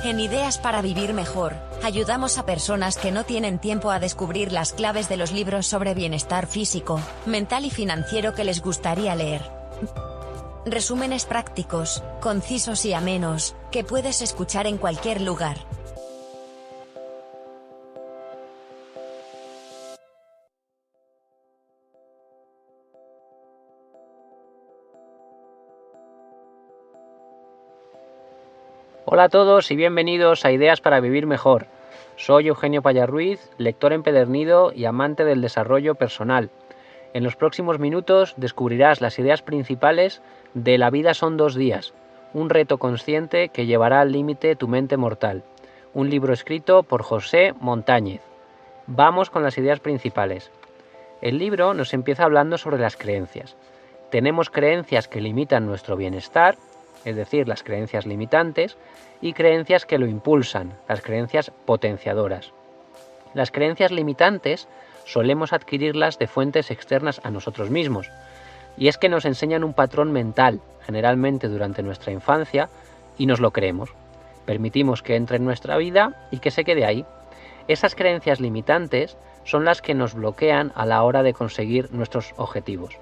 En Ideas para Vivir Mejor, ayudamos a personas que no tienen tiempo a descubrir las claves de los libros sobre bienestar físico, mental y financiero que les gustaría leer. Resúmenes prácticos, concisos y amenos, que puedes escuchar en cualquier lugar. Hola a todos y bienvenidos a Ideas para Vivir Mejor. Soy Eugenio Paya Ruiz, lector empedernido y amante del desarrollo personal. En los próximos minutos descubrirás las ideas principales de La vida son 2 días, un reto consciente que llevará al límite tu mente mortal. Un libro escrito por José Montañez. Vamos con las ideas principales. El libro nos empieza hablando sobre las creencias. Tenemos creencias que limitan nuestro bienestar, es decir, las creencias limitantes, y creencias que lo impulsan, las creencias potenciadoras. Las creencias limitantes solemos adquirirlas de fuentes externas a nosotros mismos, y es que nos enseñan un patrón mental, generalmente durante nuestra infancia, y nos lo creemos. Permitimos que entre en nuestra vida y que se quede ahí. Esas creencias limitantes son las que nos bloquean a la hora de conseguir nuestros objetivos.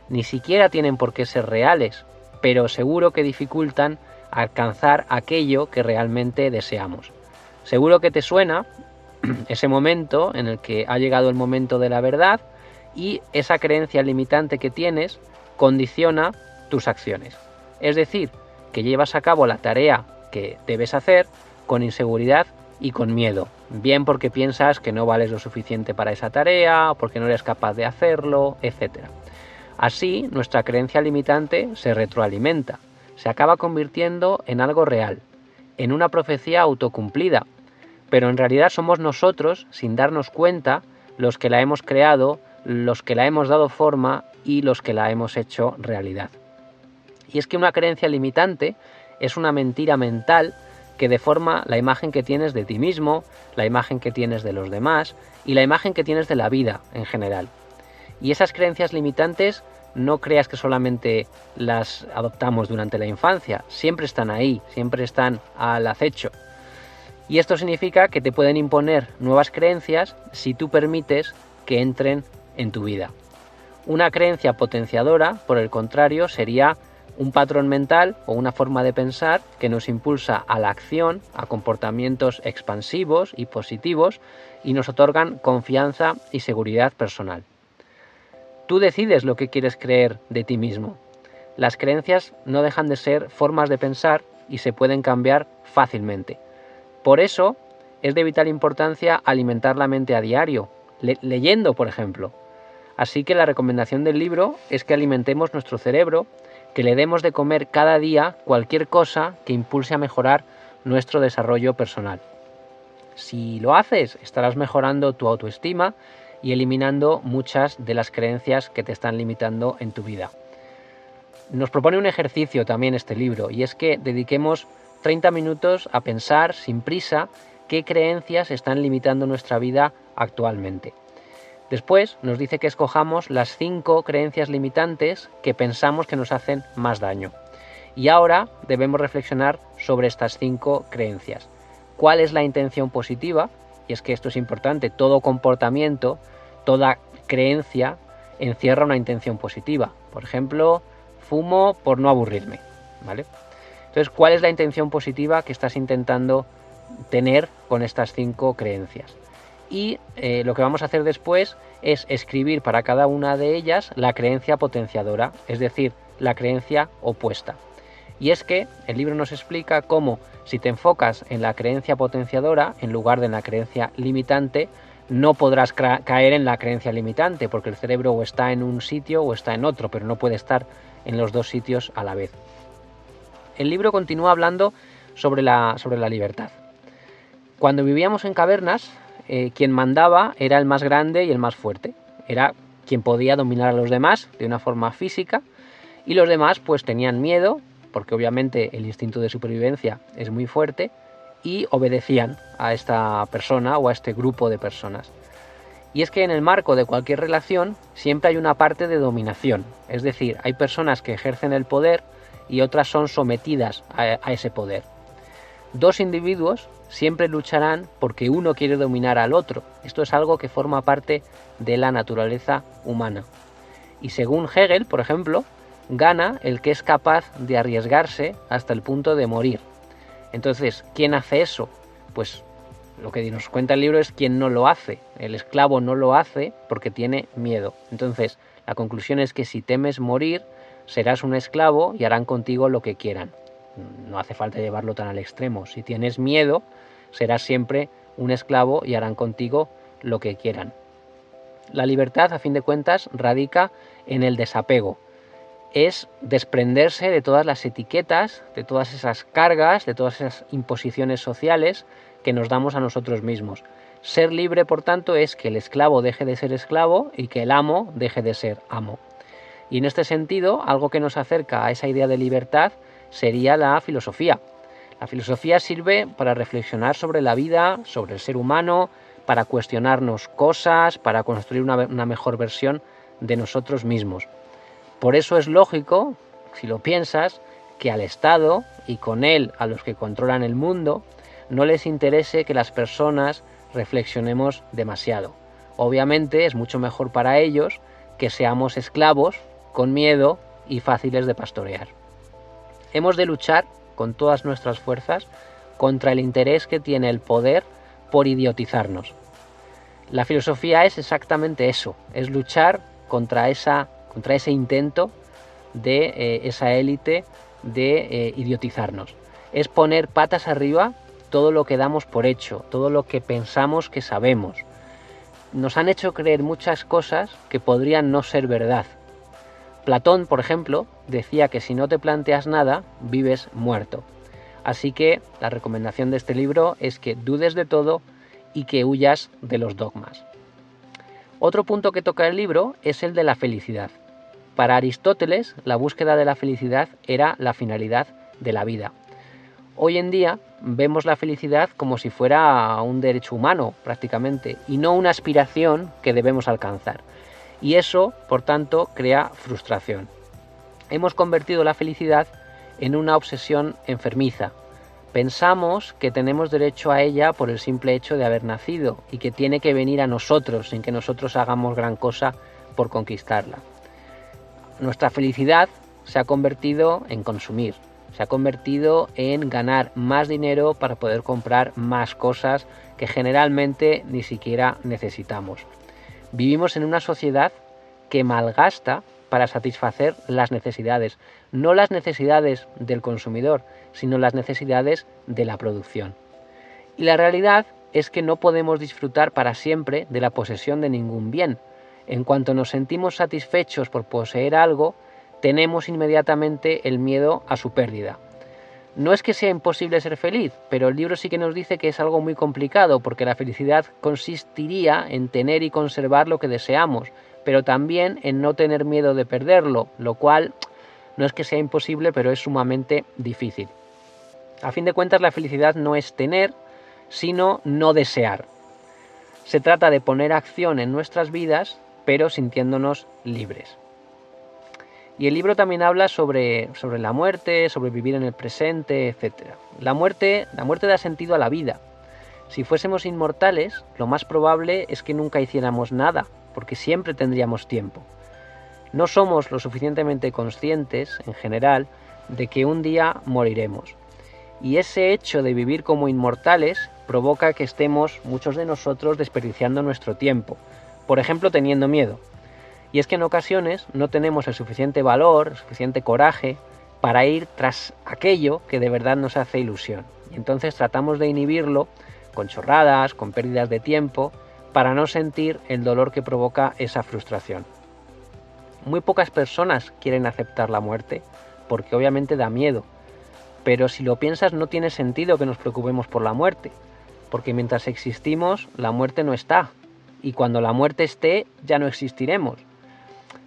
Ni siquiera tienen por qué ser reales, pero seguro que dificultan alcanzar aquello que realmente deseamos. Seguro que te suena ese momento en el que ha llegado el momento de la verdad y esa creencia limitante que tienes condiciona tus acciones. Es decir, que llevas a cabo la tarea que debes hacer con inseguridad y con miedo. Bien porque piensas que no vales lo suficiente para esa tarea, porque no eres capaz de hacerlo, etc. Así, nuestra creencia limitante se retroalimenta, se acaba convirtiendo en algo real, en una profecía autocumplida, pero en realidad somos nosotros, sin darnos cuenta, los que la hemos creado, los que la hemos dado forma y los que la hemos hecho realidad. Y es que una creencia limitante es una mentira mental que deforma la imagen que tienes de ti mismo, la imagen que tienes de los demás y la imagen que tienes de la vida en general. Y esas creencias limitantes no creas que solamente las adoptamos durante la infancia, siempre están ahí, siempre están al acecho. Y esto significa que te pueden imponer nuevas creencias si tú permites que entren en tu vida. Una creencia potenciadora, por el contrario, sería un patrón mental o una forma de pensar que nos impulsa a la acción, a comportamientos expansivos y positivos y nos otorgan confianza y seguridad personal. Tú decides lo que quieres creer de ti mismo. Las creencias no dejan de ser formas de pensar y se pueden cambiar fácilmente. Por eso es de vital importancia alimentar la mente a diario, leyendo, por ejemplo. Así que la recomendación del libro es que alimentemos nuestro cerebro, que le demos de comer cada día cualquier cosa que impulse a mejorar nuestro desarrollo personal. Si lo haces, estarás mejorando tu autoestima y eliminando muchas de las creencias que te están limitando en tu vida. Nos propone un ejercicio también este libro, y es que dediquemos 30 minutos a pensar sin prisa qué creencias están limitando nuestra vida actualmente. Después nos dice que escojamos las 5 creencias limitantes que pensamos que nos hacen más daño. Y ahora debemos reflexionar sobre estas 5 creencias. ¿Cuál es la intención positiva? Y es que esto es importante, todo comportamiento, toda creencia encierra una intención positiva. Por ejemplo, fumo por no aburrirme, ¿vale? Entonces, ¿cuál es la intención positiva que estás intentando tener con estas 5 creencias? Y lo que vamos a hacer después es escribir para cada una de ellas la creencia potenciadora, es decir, la creencia opuesta. Y es que el libro nos explica cómo, si te enfocas en la creencia potenciadora en lugar de en la creencia limitante, no podrás caer en la creencia limitante, porque el cerebro o está en un sitio o está en otro, pero no puede estar en los 2 sitios a la vez. El libro continúa hablando sobre la libertad. Cuando vivíamos en cavernas, quien mandaba era el más grande y el más fuerte. Era quien podía dominar a los demás de una forma física, y los demás pues tenían miedo, porque obviamente el instinto de supervivencia es muy fuerte, y obedecían a esta persona o a este grupo de personas. Y es que en el marco de cualquier relación siempre hay una parte de dominación, es decir, hay personas que ejercen el poder y otras son sometidas a ese poder. Dos individuos siempre lucharán porque uno quiere dominar al otro. Esto es algo que forma parte de la naturaleza humana. Y según Hegel, por ejemplo, gana el que es capaz de arriesgarse hasta el punto de morir. Entonces, ¿quién hace eso? Pues lo que nos cuenta el libro es quien no lo hace. El esclavo no lo hace porque tiene miedo. Entonces, la conclusión es que si temes morir, serás un esclavo y harán contigo lo que quieran. No hace falta llevarlo tan al extremo. Si tienes miedo, serás siempre un esclavo y harán contigo lo que quieran. La libertad, a fin de cuentas, radica en el desapego. Es desprenderse de todas las etiquetas, de todas esas cargas, de todas esas imposiciones sociales que nos damos a nosotros mismos. Ser libre, por tanto, es que el esclavo deje de ser esclavo y que el amo deje de ser amo. Y en este sentido, algo que nos acerca a esa idea de libertad sería la filosofía. La filosofía sirve para reflexionar sobre la vida, sobre el ser humano, para cuestionarnos cosas, para construir una mejor versión de nosotros mismos. Por eso es lógico, si lo piensas, que al Estado y con él a los que controlan el mundo no les interese que las personas reflexionemos demasiado. Obviamente es mucho mejor para ellos que seamos esclavos, con miedo y fáciles de pastorear. Hemos de luchar con todas nuestras fuerzas contra el interés que tiene el poder por idiotizarnos. La filosofía es exactamente eso, es luchar contra ese intento de esa élite de idiotizarnos. Es poner patas arriba todo lo que damos por hecho, todo lo que pensamos que sabemos. Nos han hecho creer muchas cosas que podrían no ser verdad. Platón, por ejemplo, decía que si no te planteas nada, vives muerto. Así que la recomendación de este libro es que dudes de todo y que huyas de los dogmas. Otro punto que toca el libro es el de la felicidad. Para Aristóteles, la búsqueda de la felicidad era la finalidad de la vida. Hoy en día vemos la felicidad como si fuera un derecho humano, prácticamente, y no una aspiración que debemos alcanzar. Y eso, por tanto, crea frustración. Hemos convertido la felicidad en una obsesión enfermiza. Pensamos que tenemos derecho a ella por el simple hecho de haber nacido y que tiene que venir a nosotros sin que nosotros hagamos gran cosa por conquistarla. Nuestra felicidad se ha convertido en consumir, se ha convertido en ganar más dinero para poder comprar más cosas que generalmente ni siquiera necesitamos. Vivimos en una sociedad que malgasta para satisfacer las necesidades, no las necesidades del consumidor, sino las necesidades de la producción. Y la realidad es que no podemos disfrutar para siempre de la posesión de ningún bien. En cuanto nos sentimos satisfechos por poseer algo, tenemos inmediatamente el miedo a su pérdida. No es que sea imposible ser feliz, pero el libro sí que nos dice que es algo muy complicado, porque la felicidad consistiría en tener y conservar lo que deseamos, pero también en no tener miedo de perderlo, lo cual no es que sea imposible, pero es sumamente difícil. A fin de cuentas, la felicidad no es tener, sino no desear. Se trata de poner acción en nuestras vidas, pero sintiéndonos libres. Y el libro también habla sobre la muerte, sobre vivir en el presente, etc. La muerte da sentido a la vida. Si fuésemos inmortales, lo más probable es que nunca hiciéramos nada, porque siempre tendríamos tiempo. No somos lo suficientemente conscientes, en general, de que un día moriremos. Y ese hecho de vivir como inmortales provoca que estemos, muchos de nosotros, desperdiciando nuestro tiempo. Por ejemplo, teniendo miedo. Y es que en ocasiones no tenemos el suficiente valor, el suficiente coraje para ir tras aquello que de verdad nos hace ilusión. Y entonces tratamos de inhibirlo con chorradas, con pérdidas de tiempo, para no sentir el dolor que provoca esa frustración. Muy pocas personas quieren aceptar la muerte, porque obviamente da miedo. Pero si lo piensas, no tiene sentido que nos preocupemos por la muerte, porque mientras existimos, la muerte no está. Y cuando la muerte esté, ya no existiremos.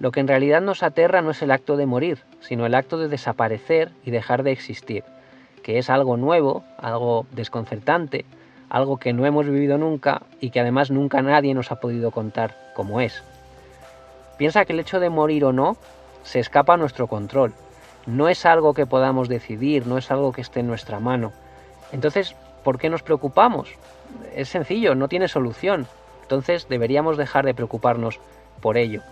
Lo que en realidad nos aterra no es el acto de morir, sino el acto de desaparecer y dejar de existir, que es algo nuevo, algo desconcertante, algo que no hemos vivido nunca y que además nunca nadie nos ha podido contar cómo es. Piensa que el hecho de morir o no se escapa a nuestro control. No es algo que podamos decidir, no es algo que esté en nuestra mano. Entonces, ¿por qué nos preocupamos? Es sencillo, no tiene solución. Entonces deberíamos dejar de preocuparnos por ello.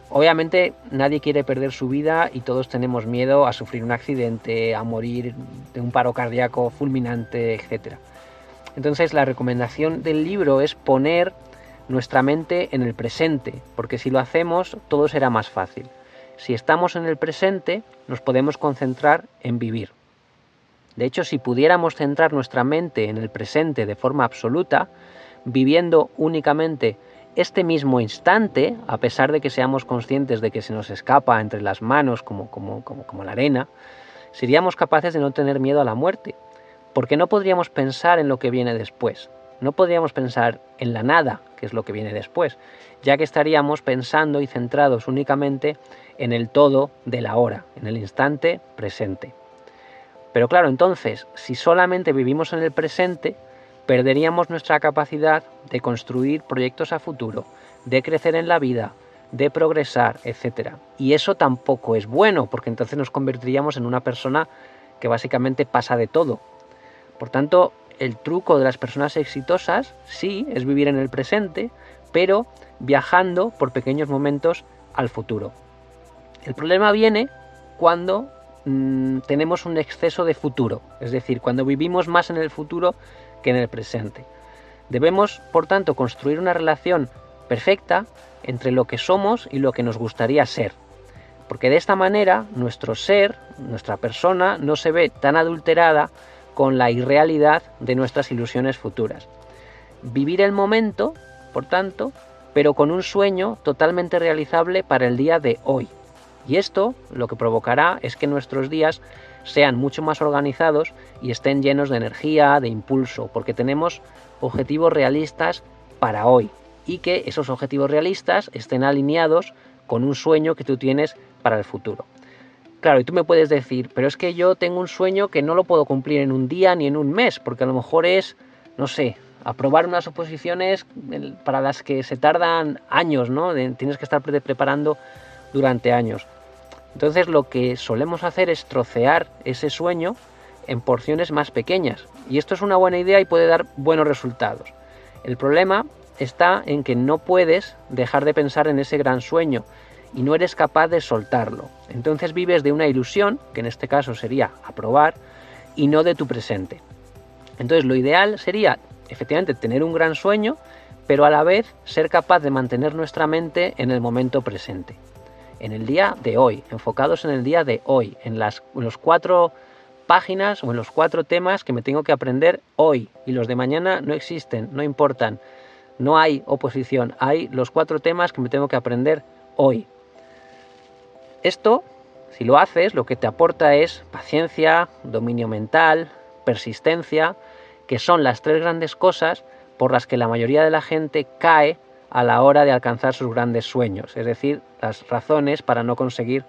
Obviamente nadie quiere perder su vida y todos tenemos miedo a sufrir un accidente, a morir de un paro cardíaco fulminante, etc. Entonces la recomendación del libro es poner nuestra mente en el presente, porque si lo hacemos todo será más fácil. Si estamos en el presente nos podemos concentrar en vivir. De hecho, si pudiéramos centrar nuestra mente en el presente de forma absoluta, viviendo únicamente este mismo instante, a pesar de que seamos conscientes de que se nos escapa entre las manos como la arena, seríamos capaces de no tener miedo a la muerte, porque no podríamos pensar en lo que viene después, no podríamos pensar en la nada, que es lo que viene después, ya que estaríamos pensando y centrados únicamente en el todo de la hora, en el instante presente. Pero claro, entonces, si solamente vivimos en el presente, perderíamos nuestra capacidad de construir proyectos a futuro, de crecer en la vida, de progresar, etc. Y eso tampoco es bueno, porque entonces nos convertiríamos en una persona que básicamente pasa de todo. Por tanto, el truco de las personas exitosas sí es vivir en el presente, pero viajando por pequeños momentos al futuro. El problema viene cuando tenemos un exceso de futuro, es decir, cuando vivimos más en el futuro que en el presente. Debemos, por tanto, construir una relación perfecta entre lo que somos y lo que nos gustaría ser, porque de esta manera nuestro ser, nuestra persona, no se ve tan adulterada con la irrealidad de nuestras ilusiones futuras. Vivir el momento, por tanto, pero con un sueño totalmente realizable para el día de hoy. Y esto lo que provocará es que nuestros días sean mucho más organizados y estén llenos de energía, de impulso, porque tenemos objetivos realistas para hoy y que esos objetivos realistas estén alineados con un sueño que tú tienes para el futuro. Claro, y tú me puedes decir, pero es que yo tengo un sueño que no lo puedo cumplir en un día ni en un mes, porque a lo mejor es, no sé, aprobar unas oposiciones para las que se tardan años, ¿no? Tienes que estar preparando durante años. Entonces lo que solemos hacer es trocear ese sueño en porciones más pequeñas. Y esto es una buena idea y puede dar buenos resultados. El problema está en que no puedes dejar de pensar en ese gran sueño y no eres capaz de soltarlo. Entonces vives de una ilusión, que en este caso sería aprobar, y no de tu presente. Entonces lo ideal sería, efectivamente, tener un gran sueño, pero a la vez ser capaz de mantener nuestra mente en el momento presente. En el día de hoy, enfocados en el día de hoy, en los 4 páginas o en los 4 temas que me tengo que aprender hoy, y los de mañana no existen, no importan, no hay oposición, hay los 4 temas que me tengo que aprender hoy. Esto, si lo haces, lo que te aporta es paciencia, dominio mental, persistencia, que son las 3 grandes cosas por las que la mayoría de la gente cae a la hora de alcanzar sus grandes sueños, es decir, las razones para no conseguir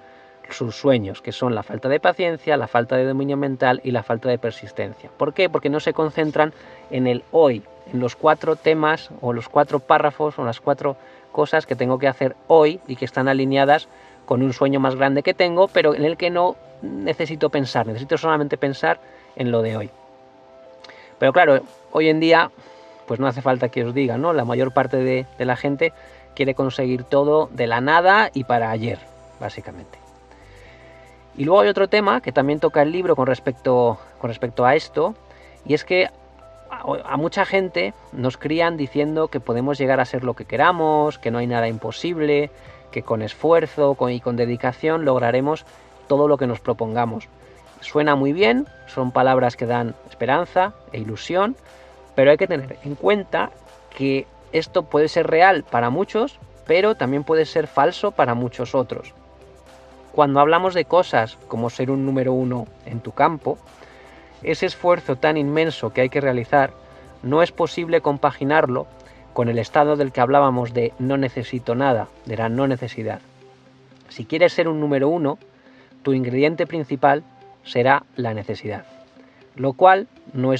sus sueños, que son la falta de paciencia, la falta de dominio mental y la falta de persistencia. ¿Por qué? Porque no se concentran en el hoy, en los 4 temas o los 4 párrafos o las 4 cosas que tengo que hacer hoy y que están alineadas con un sueño más grande que tengo, pero en el que no necesito pensar, necesito solamente pensar en lo de hoy. Pero claro, hoy en día pues no hace falta que os diga, ¿no? La mayor parte de la gente quiere conseguir todo de la nada y para ayer, básicamente. Y luego hay otro tema que también toca el libro con respecto a esto, y es que a mucha gente nos crían diciendo que podemos llegar a ser lo que queramos, que no hay nada imposible, que con esfuerzo y con dedicación lograremos todo lo que nos propongamos. Suena muy bien, son palabras que dan esperanza e ilusión, pero hay que tener en cuenta que esto puede ser real para muchos, pero también puede ser falso para muchos otros. Cuando hablamos de cosas como ser un número 1 en tu campo, ese esfuerzo tan inmenso que hay que realizar no es posible compaginarlo con el estado del que hablábamos de no necesito nada, de la no necesidad. Si quieres ser un número 1, tu ingrediente principal será la necesidad, lo cual no es